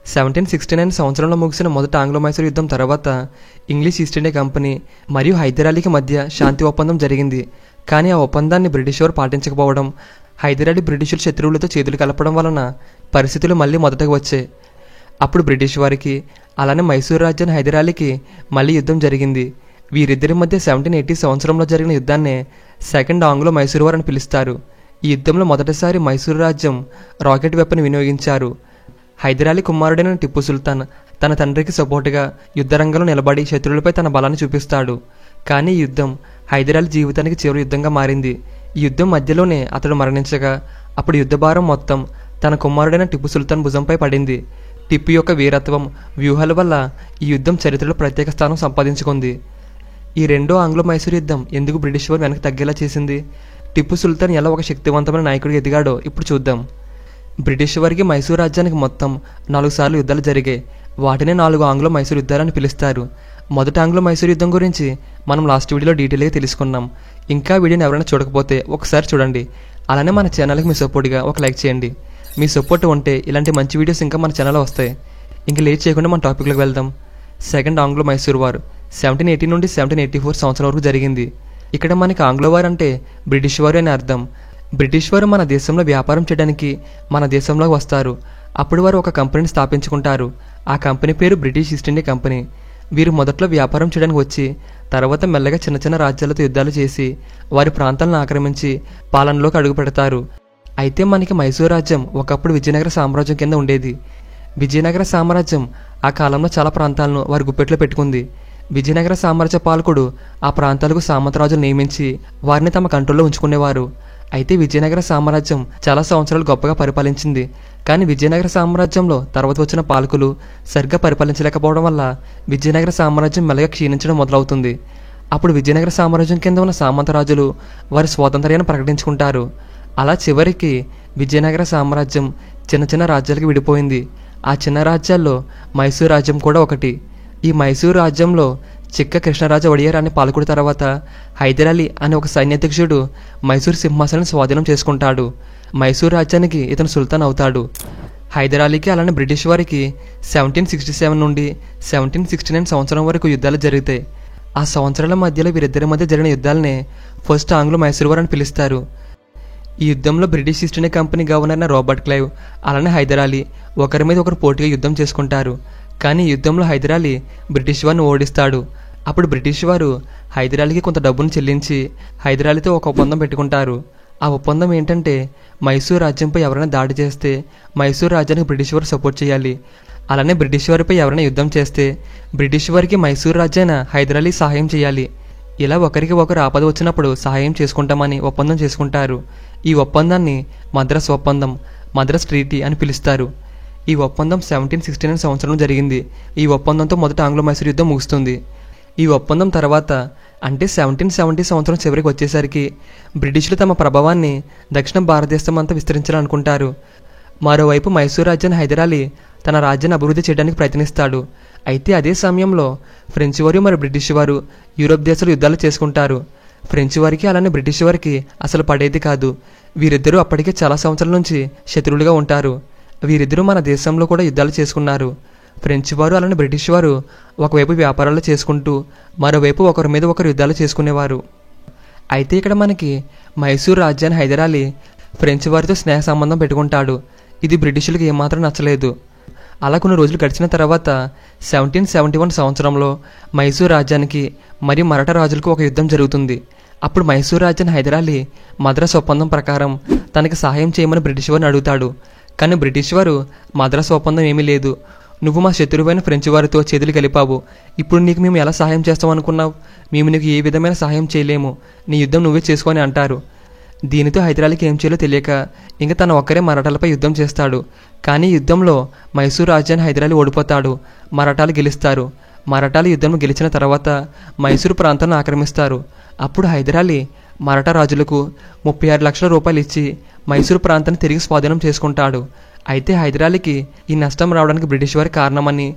1769 సంవత్సరంలో ముగిసిన మొదటి ఆంగ్లో-మైసూర్ యుద్ధం తర్వాత ఇంగ్లీష్ ఈస్ట్ ఇండియా కంపెనీ మరియు హైదర్ అలీకి మధ్య శాంతి ఒప్పందం జరిగింది. కానీ ఆ ఒప్పందాన్ని బ్రిటిష్ వారు పాటించకపోవడం, హైదర్ అలీ బ్రిటిషుల శత్రువులతో చేతులు కలపడం వలన పరిస్థితులు మళ్ళీ మొదటకు వచ్చాయి. అప్పుడు బ్రిటిష్ వారికి అలానే మైసూర్ రాజ్యాన్ని హైదర్ అలీకి మళ్ళీ యుద్ధం జరిగింది. వీరిద్దరి మధ్య 1780 సంవత్సరంలో జరిగిన యుద్ధాన్నే సెకండ్ ఆంగ్లో మైసూర్ వార్ అని పిలుస్తారు. ఈ యుద్ధంలో మొదటిసారి మైసూర్ రాజ్యం రాకెట్ వెపన్ వినియోగించారు. హైదర్ అలీ కుమారుడైన టిప్పు సుల్తాన్ తన తండ్రికి సపోర్టుగా యుద్ధరంగంలో నిలబడి శత్రువులపై తన బలాన్ని చూపిస్తాడు. కానీ ఈ యుద్ధం హైదర్ అలీ జీవితానికి చివరి యుద్ధంగా మారింది. ఈ యుద్ధం మధ్యలోనే అతడు మరణించగా అప్పుడు యుద్ధభారం మొత్తం తన కుమారుడైన టిప్పు సుల్తాన్ భుజంపై పడింది. టిప్పు యొక్క వీరత్వం, వ్యూహాల వల్ల ఈ యుద్ధం చరిత్రలో ప్రత్యేక స్థానం సంపాదించుకుంది. ఈ రెండో ఆంగ్లో మైసూర్ యుద్ధం ఎందుకు బ్రిటిష్ వారు వెనక్కి తగ్గేలా చేసింది? టిప్పు సుల్తాన్ ఎలా ఒక శక్తివంతమైన నాయకుడిగా ఎదిగాడో ఇప్పుడు చూద్దాం. బ్రిటిష్ వారికి మైసూర్ రాజ్యానికి మొత్తం 4 సార్లు యుద్ధాలు జరిగాయి. వాటినే 4 ఆంగ్లో మైసూర్ యుద్ధాలని పిలుస్తారు. మొదటి ఆంగ్లో మైసూర్ యుద్ధం గురించి మనం లాస్ట్ వీడియోలో డీటెయిల్గా తెలుసుకున్నాం. ఇంకా వీడియోని ఎవరైనా చూడకపోతే ఒకసారి చూడండి. అలానే మన ఛానల్కి మీ సపోర్ట్గా ఒక లైక్ చేయండి. మీ సపోర్ట్ ఉంటే ఇలాంటి మంచి వీడియోస్ ఇంకా మన ఛానల్లో వస్తాయి. ఇంక లేట్ చేయకుండా మన టాపిక్లోకి వెళ్దాం. సెకండ్ ఆంగ్లో మైసూర్ వార్ 1780 నుండి 1784 సంవత్సరం వరకు జరిగింది. ఇక్కడ మనకి ఆంగ్లో వార్ అంటే బ్రిటిష్ వారు అని అర్థం. బ్రిటిష్ వారు మన దేశంలో వ్యాపారం చేయడానికి మన దేశంలోకి వస్తారు. అప్పుడు వారు ఒక కంపెనీని స్థాపించుకుంటారు. ఆ కంపెనీ పేరు బ్రిటిష్ ఈస్ట్ ఇండియా కంపెనీ. వీరు మొదట్లో వ్యాపారం చేయడానికి వచ్చి తర్వాత మెల్లగా చిన్న చిన్న రాజ్యాలతో యుద్ధాలు చేసి వారి ప్రాంతాలను ఆక్రమించి పాలనలోకి అడుగు పెడతారు. అయితే మనకి మైసూర్ రాజ్యం ఒకప్పుడు విజయనగర సామ్రాజ్యం కింద ఉండేది. విజయనగర సామ్రాజ్యం ఆ కాలంలో చాలా ప్రాంతాలను వారి గుప్పెట్లో పెట్టుకుంది. విజయనగర సామ్రాజ్య పాలకుడు ఆ ప్రాంతాలకు సామంతరాజులు నియమించి వారిని తమ కంట్రోల్లో ఉంచుకునేవారు. అయితే విజయనగర సామ్రాజ్యం చాలా సంవత్సరాలు గొప్పగా పరిపాలించింది. కానీ విజయనగర సామ్రాజ్యంలో తర్వాత వచ్చిన పాలకులు సరిగ్గా పరిపాలించలేకపోవడం వల్ల విజయనగర సామ్రాజ్యం మెల్లగా క్షీణించడం మొదలవుతుంది. అప్పుడు విజయనగర సామ్రాజ్యం కింద ఉన్న సామంతరాజులు వారి స్వాతంత్ర్యాన్ని ప్రకటించుకుంటారు. అలా చివరికి విజయనగర సామ్రాజ్యం చిన్న చిన్న రాజ్యాలకు విడిపోయింది. ఆ చిన్న రాజ్యాల్లో మైసూర్ రాజ్యం కూడా ఒకటి. ఈ మైసూర్ రాజ్యంలో చిక్క కృష్ణరాజ ఒడియర్ అనే పాలకుడి తర్వాత హైదర్ అలీ అనే ఒక సైన్యాధ్యక్షుడు మైసూర్ సింహాసనాన్ని స్వాధీనం చేసుకుంటాడు. మైసూర్ రాజ్యానికి ఇతను సుల్తాన్ అవుతాడు. హైదర్ అలీకి అలానే బ్రిటిష్ వారికి 1767 నుండి 1769 సంవత్సరం వరకు యుద్ధాలు జరుగుతాయి. ఆ సంవత్సరాల మధ్యలో వీరిద్దరి మధ్య జరిగిన యుద్ధాలనే ఫస్ట్ ఆంగ్లో మైసూర్ వార్ అని పిలుస్తారు. ఈ యుద్ధంలో British east India company governor అయిన రాబర్ట్ క్లైవ్ అలానే హైదర్ అలీ ఒకరి మీద ఒకరు పోటీగా యుద్ధం చేసుకుంటారు. కానీ ఈ యుద్ధంలో హైదర్ అలీ బ్రిటిష్ వారిని ఓడిస్తాడు. అప్పుడు బ్రిటిష్ వారు హైదర్ అలీకి కొంత డబ్బును చెల్లించి హైదర్ అలీతో ఒక ఒప్పందం పెట్టుకుంటారు. ఆ ఒప్పందం ఏంటంటే మైసూర్ రాజ్యంపై ఎవరైనా దాడి చేస్తే మైసూర్ రాజ్యానికి బ్రిటిష్ వారు సపోర్ట్ చేయాలి. అలానే బ్రిటిష్ వారిపై ఎవరైనా యుద్ధం చేస్తే బ్రిటిష్ వారికి మైసూర్ రాజ్యాన హైదర్ అలీ సహాయం చేయాలి. ఇలా ఒకరికి ఒకరు ఆపద వచ్చినప్పుడు సహాయం చేసుకుంటామని ఒప్పందం చేసుకుంటారు. ఈ ఒప్పందాన్ని మద్రాస్ ఒప్పందం, మద్రాస్ ట్రీటీ అని పిలుస్తారు. ఈ ఒప్పందం 1769 సంవత్సరం జరిగింది. ఈ ఒప్పందంతో మొదటి ఆంగ్లో మైసూర్ యుద్ధం ముగుస్తుంది. ఈ ఒప్పందం తర్వాత అంటే 1770 సంవత్సరం చివరికి వచ్చేసరికి బ్రిటిషులు తమ ప్రభావాన్ని దక్షిణ భారతదేశం అంతా విస్తరించాలనుకుంటారు. మరోవైపు మైసూర్ రాజ్యాన్ని హైదర్ అలీ తన రాజ్యాన్ని అభివృద్ధి చేయడానికి ప్రయత్నిస్తాడు. అయితే అదే సమయంలో ఫ్రెంచ్ వారు మరియు బ్రిటిష్ వారు యూరోప్ దేశాలు యుద్ధాలు చేసుకుంటారు. ఫ్రెంచ్ వారికి అలానే బ్రిటిష్ వారికి అసలు పడేది కాదు. వీరిద్దరూ అప్పటికే చాలా సంవత్సరాల నుంచి శత్రువులుగా ఉంటారు. వీరిద్దరూ మన దేశంలో కూడా యుద్ధాలు చేసుకున్నారు. ఫ్రెంచ్ వారు అలానే బ్రిటిష్ వారు ఒకవైపు వ్యాపారాలు చేసుకుంటూ మరోవైపు ఒకరి మీద ఒకరు యుద్ధాలు చేసుకునేవారు. అయితే ఇక్కడ మనకి మైసూర్ రాజ్యాన్ని హైదర్ అలీ ఫ్రెంచ్ వారితో స్నేహ సంబంధం పెట్టుకుంటాడు. ఇది బ్రిటిషులకు ఏమాత్రం నచ్చలేదు. అలా కొన్ని రోజులు గడిచిన తర్వాత 1771 సంవత్సరంలో మైసూర్ రాజ్యానికి మరియు మరాఠా రాజులకు ఒక యుద్ధం జరుగుతుంది. అప్పుడు మైసూర్ రాజ్యాన్ని హైదర్ అలీ మద్రాస్ ఒప్పందం ప్రకారం తనకి సహాయం చేయమని బ్రిటిష్ వారిని అడుగుతాడు. కానీ బ్రిటిష్ వారు మద్రాస్ ఒప్పందం ఏమీ లేదు, నువ్వు మా శత్రువైన ఫ్రెంచ్ వారితో చేతులు కలిపావు, ఇప్పుడు నీకు మేము ఎలా సహాయం చేస్తాం అనుకున్నావు, మేము నీకు ఏ విధమైన సహాయం చేయలేము, నీ యుద్ధం నువ్వే చేసుకొని అంటారు. దీనితో హైదర్ అలీకి ఏం చేయాలో తెలియక ఇంకా తన ఒక్కరే మరాఠాలపై యుద్ధం చేస్తాడు. కానీ యుద్ధంలో మైసూర్ రాజ్యాన్ని హైదర్ అలీ ఓడిపోతాడు. మరాఠాలు గెలుస్తారు. మరాఠాలు యుద్ధంలో గెలిచిన తర్వాత మైసూరు ప్రాంతాన్ని ఆక్రమిస్తారు. అప్పుడు హైదర్ అలీ మరాఠా రాజులకు 36 లక్షల రూపాయలు ఇచ్చి మైసూరు ప్రాంతాన్ని తిరిగి స్వాధీనం చేసుకుంటాడు. అయితే హైదర్ అలీకి ఈ నష్టం రావడానికి బ్రిటిష్ వారి కారణమని,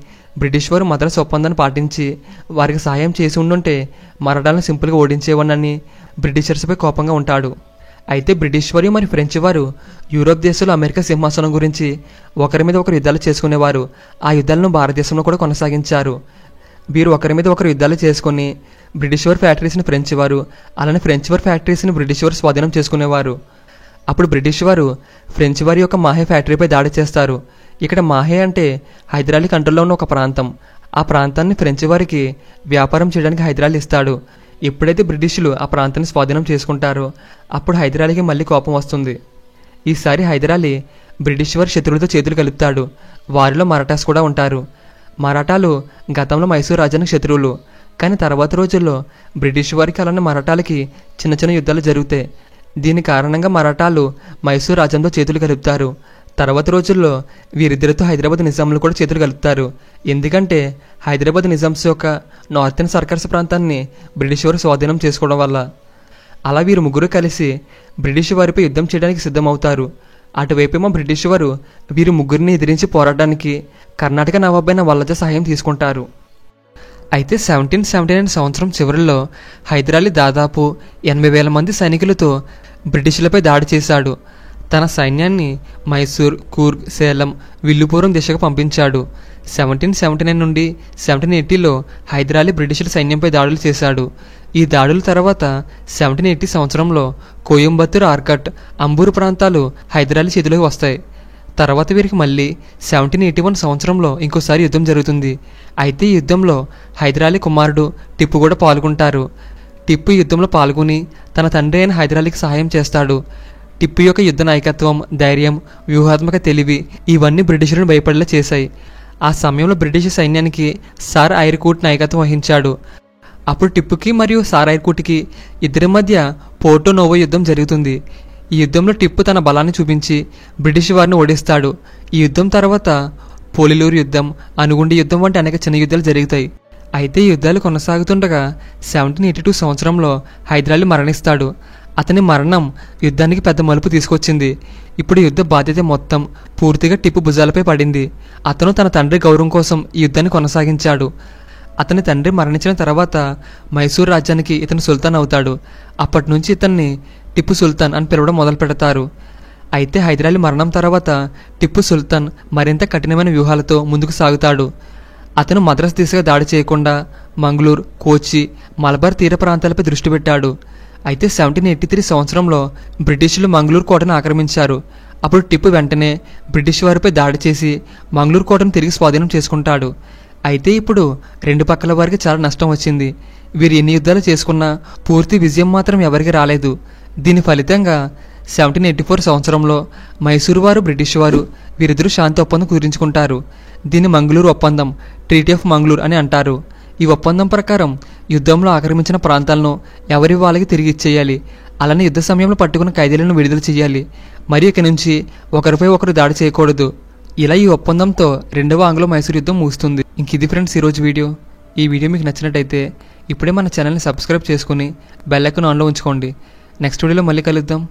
బ్రిటిష్ వారు మద్రాస్ ఒప్పందాన్ని పాటించి వారికి సహాయం చేసి ఉండుంటే మరాఠాలను సింపుల్గా ఓడించేవనని బ్రిటిషర్స్పై కోపంగా ఉంటాడు. అయితే బ్రిటిష్ వారు మరి ఫ్రెంచ్ వారు యూరోప్ దేశాలు అమెరికా సింహాసనం గురించి ఒకరి మీద ఒకరు యుద్ధాలు చేసుకునేవారు. ఆ యుద్ధాలను భారతదేశంలో కూడా కొనసాగించారు. వీరు ఒకరి మీద ఒకరు యుద్ధాలు చేసుకుని బ్రిటిష్ వారి ఫ్యాక్టరీస్ని ఫ్రెంచ్ వారు, అలానే ఫ్రెంచ్ వారి ఫ్యాక్టరీస్ని బ్రిటిష్ వారు స్వాధీనం చేసుకునేవారు. అప్పుడు బ్రిటిష్ వారు ఫ్రెంచ్ వారి యొక్క మాహే ఫ్యాక్టరీపై దాడి చేస్తారు. ఇక్కడ మాహే అంటే హైదరాలీ కంట్రోల్లో ఉన్న ఒక ప్రాంతం. ఆ ప్రాంతాన్ని ఫ్రెంచ్ వారికి వ్యాపారం చేయడానికి హైదరాలీ ఇస్తాడు. ఎప్పుడైతే బ్రిటిషులు ఆ ప్రాంతాన్ని స్వాధీనం చేసుకుంటారో అప్పుడు హైదరాలీకి మళ్ళీ కోపం వస్తుంది. ఈసారి హైదరాలీ బ్రిటిష్ వారి శత్రువులతో చేతులు కలుపుతాడు. వారిలో మరాఠాస్ కూడా ఉంటారు. మరాఠాలు గతంలో మైసూర్ రాజ్యానికి శత్రువులు. కానీ తర్వాత రోజుల్లో బ్రిటిష్ వారికి అలానే మరాఠాలకి చిన్న చిన్న యుద్ధాలు జరుగుతాయి. దీని కారణంగా మరాఠాలు మైసూర్ రాజ్యంతో చేతులు కలుపుతారు. తర్వాత రోజుల్లో వీరిద్దరితో హైదరాబాద్ నిజాంలు కూడా చేతులు కలుపుతారు. ఎందుకంటే హైదరాబాద్ నిజాంస్ యొక్క నార్థన్ సర్కార్స్ ప్రాంతాన్ని బ్రిటిష్ వారు స్వాధీనం చేసుకోవడం వల్ల. అలా వీరు ముగ్గురు కలిసి బ్రిటిష్ వారిపై యుద్ధం చేయడానికి సిద్ధమవుతారు. అటువైపేమో బ్రిటిష్ వారు వీరు ముగ్గురిని ఎదిరించి పోరాడడానికి కర్ణాటక నవాబైన వల్లజ సహాయం తీసుకుంటారు. అయితే 1779 సంవత్సరం చివరిలో హైదరాలీ దాదాపు 80,000 మంది సైనికులతో బ్రిటిషులపై దాడి చేశాడు. తన సైన్యాన్ని మైసూర్, కూర్గ్, సేలం, విల్లుపురం దిశగా పంపించాడు. 1779 నుండి 1780లో హైదరాలీ బ్రిటిషుల సైన్యంపై దాడులు చేశాడు. ఈ దాడుల తర్వాత 1780 సంవత్సరంలో కోయంబత్తూర్, ఆర్కట్, అంబూరు ప్రాంతాలు హైదరాలీ చేతిలోకి వస్తాయి. తర్వాత వీరికి మళ్ళీ 1781 సంవత్సరంలో ఇంకోసారి యుద్ధం జరుగుతుంది. అయితే ఈ యుద్ధంలో హైదరాలీ కుమారుడు టిప్పు కూడా పాల్గొంటారు. టిప్పు యుద్ధంలో పాల్గొని తన తండ్రి అయిన హైదరాలీకి సహాయం చేస్తాడు. టిప్పు యొక్క యుద్ధ నాయకత్వం, ధైర్యం, వ్యూహాత్మక తెలివి ఇవన్నీ బ్రిటిషులను భయపడేలా చేశాయి. ఆ సమయంలో బ్రిటిష్ సైన్యానికి సార్ ఐర్కూట్ నాయకత్వం వహించాడు. అప్పుడు టిప్పుకి మరియు సార్ ఐర్కూట్కి ఇద్దరి మధ్య పోర్టో నోవో యుద్ధం జరుగుతుంది. ఈ యుద్ధంలో టిప్పు తన బలాన్ని చూపించి బ్రిటిష్ వారిని ఓడిస్తాడు. ఈ యుద్ధం తర్వాత పోలిలూరు యుద్ధం, అనుగుండి యుద్ధం వంటి అనేక చిన్న యుద్ధాలు జరుగుతాయి. అయితే ఈ యుద్ధాలు కొనసాగుతుండగా 1782 సంవత్సరంలో హైదరాలీ మరణిస్తాడు. అతని మరణం యుద్ధానికి పెద్ద మలుపు తీసుకొచ్చింది. ఇప్పుడు యుద్ధ బాధ్యత మొత్తం పూర్తిగా టిప్పు భుజాలపై పడింది. అతను తన తండ్రి గౌరవం కోసం ఈ యుద్ధాన్ని కొనసాగించాడు. అతని తండ్రి మరణించిన తర్వాత మైసూర్ రాజ్యానికి ఇతను సుల్తాన్ అవుతాడు. అప్పటి నుంచి ఇతన్ని టిప్పు సుల్తాన్ అని పిలవడం మొదలు పెడతారు. అయితే హైదరాలీ మరణం తర్వాత టిప్పు సుల్తాన్ మరింత కఠినమైన వ్యూహాలతో ముందుకు సాగుతాడు. అతను మద్రాస్ దిశగా దాడి చేయకుండా మంగళూరు, కోచి, మలబార్ తీర ప్రాంతాలపై దృష్టి పెట్టాడు. అయితే 1783 సంవత్సరంలో బ్రిటిషులు మంగళూరు కోటను ఆక్రమించారు. అప్పుడు టిప్పు వెంటనే బ్రిటిష్ వారిపై దాడి చేసి మంగళూరు కోటను తిరిగి స్వాధీనం చేసుకుంటాడు. అయితే ఇప్పుడు రెండు పక్కల వారికి చాలా నష్టం వచ్చింది. వీరు ఎన్ని యుద్ధాలు చేసుకున్నా పూర్తి విజయం మాత్రం ఎవరికి రాలేదు. దీని ఫలితంగా 1784 సంవత్సరంలో మైసూరు వారు, బ్రిటిష్ వారు వీరిద్దరూ శాంతి ఒప్పందం కుదుర్చుకుంటారు. దీన్ని మంగళూరు ఒప్పందం, ట్రీటీ ఆఫ్ మంగళూరు అని అంటారు. ఈ ఒప్పందం ప్రకారం యుద్ధంలో ఆక్రమించిన ప్రాంతాలను ఎవరి వాళ్ళకి తిరిగి ఇచ్చేయాలి. అలానే యుద్ధ సమయంలో పట్టుకున్న ఖైదీలను విడుదల చేయాలి. మరి ఇక నుంచి ఒకరిపై ఒకరు దాడి చేయకూడదు. ఇలా ఈ ఒప్పందంతో రెండవ ఆంగ్లో మైసూర్ యుద్ధం ముగుస్తుంది. ఇంక ఇది ఫ్రెండ్స్ ఈరోజు వీడియో. ఈ వీడియో మీకు నచ్చినట్టయితే ఇప్పుడే మన ఛానల్ని సబ్స్క్రైబ్ చేసుకుని బెల్ ఐకాన్ ఆన్లో ఉంచుకోండి. నెక్స్ట్ వీడియోలో మళ్ళీ కలుద్దాం.